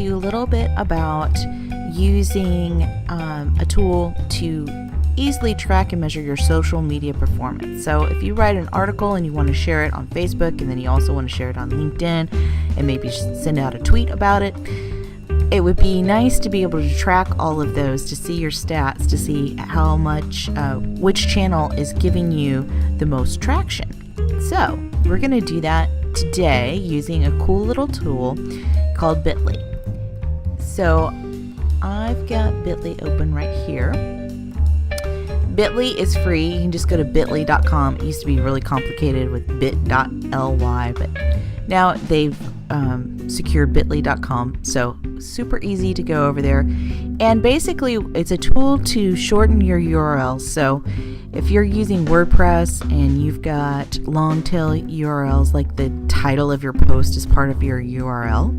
you a little bit about using a tool to easily track and measure your social media performance. So if you write an article and you want to share it on Facebook, and then you also want to share it on LinkedIn and maybe send out a tweet about it, it would be nice to be able to track all of those, to see your stats, to see how much, which channel is giving you the most traction. So we're going to do that today using a cool little tool called Bitly. So I've got Bitly open right here. Bitly is free. You can just go to bitly.com. It used to be really complicated with bit.ly, but now they've secured bitly.com. So super easy to go over there. And basically, it's a tool to shorten your URLs. So if you're using WordPress and you've got long tail URLs, like the title of your post is part of your URL,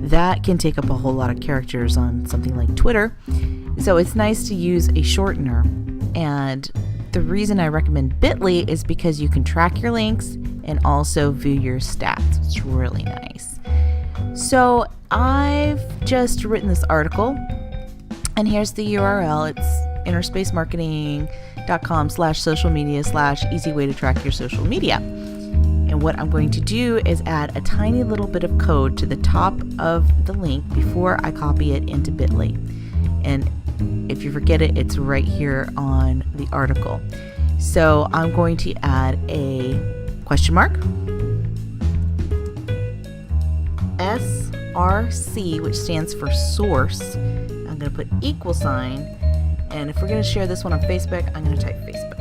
that can take up a whole lot of characters on something like Twitter. So it's nice to use a shortener. And the reason I recommend Bitly is because you can track your links and also view your stats. It's really nice. So I've just written this article, and here's the URL. It's innerspacemarketing.com/social media/easy way to track your social media. And what I'm going to do is add a tiny little bit of code to the top of the link before I copy it into Bitly. And if you forget it, it's right here on the article. So I'm going to add a question mark, SRC, which stands for source. I'm going to put equal sign, and if we're going to share this one on Facebook, I'm going to type Facebook.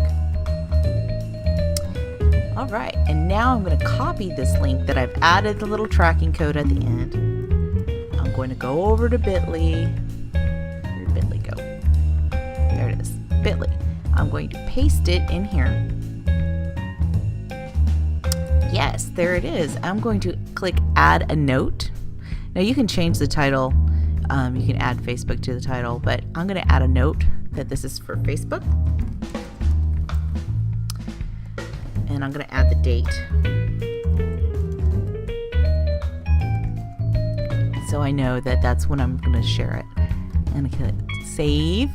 All right, and now I'm going to copy this link that I've added the little tracking code at the end. I'm going to go over to Bitly. Where'd Bitly go? There it is, Bitly. I'm going to paste it in here. Yes, there it is. I'm going to click add a note. Now you can change the title. You can add Facebook to the title, but I'm going to add a note that this is for Facebook. And I'm going to add the date. So I know that that's when I'm going to share it. And I can save.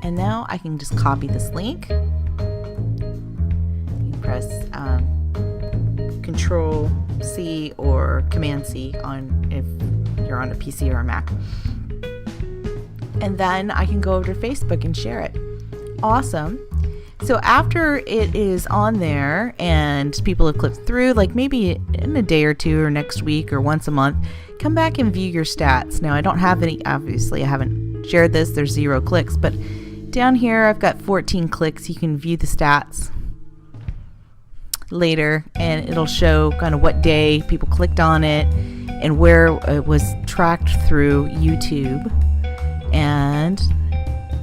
And now I can just copy this link. You press Control C or Command C on if you're on a PC or a Mac. And then I can go over to Facebook and share it. Awesome. So after it is on there and people have clicked through, like maybe in a day or two or next week or once a month, come back and view your stats. Now I don't have any, obviously I haven't shared this, there's 0 clicks, but down here I've got 14 clicks. You can view the stats later and it'll show kind of what day people clicked on it and where it was tracked through YouTube. And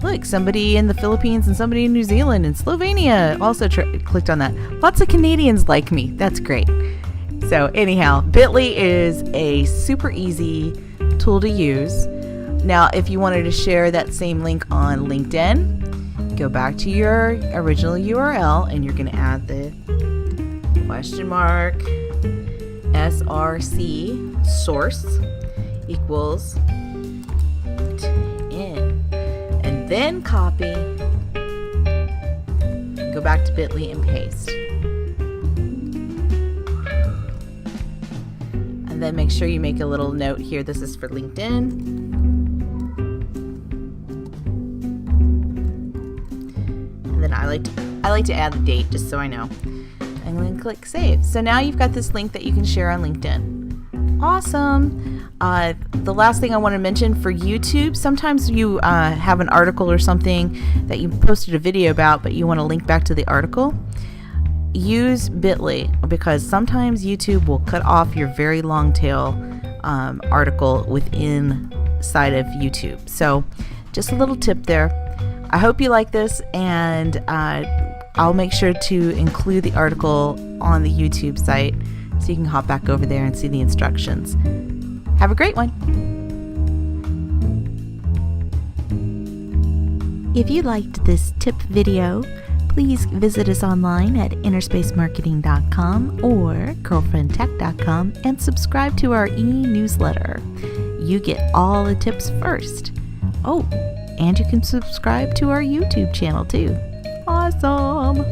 look, somebody in the Philippines and somebody in New Zealand and Slovenia also clicked on that. Lots of Canadians like me. That's great. So anyhow, Bitly is a super easy tool to use. Now, if you wanted to share that same link on LinkedIn, go back to your original URL and you're going to add the question mark SRC source equals in, and then copy, go back to Bitly and paste, and then make sure you make a little note here. This is for LinkedIn. And then I like to add the date just so I know. I'm going to click save. So now you've got this link that you can share on LinkedIn. Awesome. The last thing I want to mention for YouTube, sometimes you have an article or something that you posted a video about, but you want to link back to the article. Use Bitly, because sometimes YouTube will cut off your very long tail article within side of YouTube. So just a little tip there. I hope you like this, and I'll make sure to include the article on the YouTube site so you can hop back over there and see the instructions. Have a great one. If you liked this tip video, please visit us online at innerspacemarketing.com or girlfriendtech.com and subscribe to our e-newsletter. you get all the tips first. Oh, and you can subscribe to our YouTube channel too. Awesome!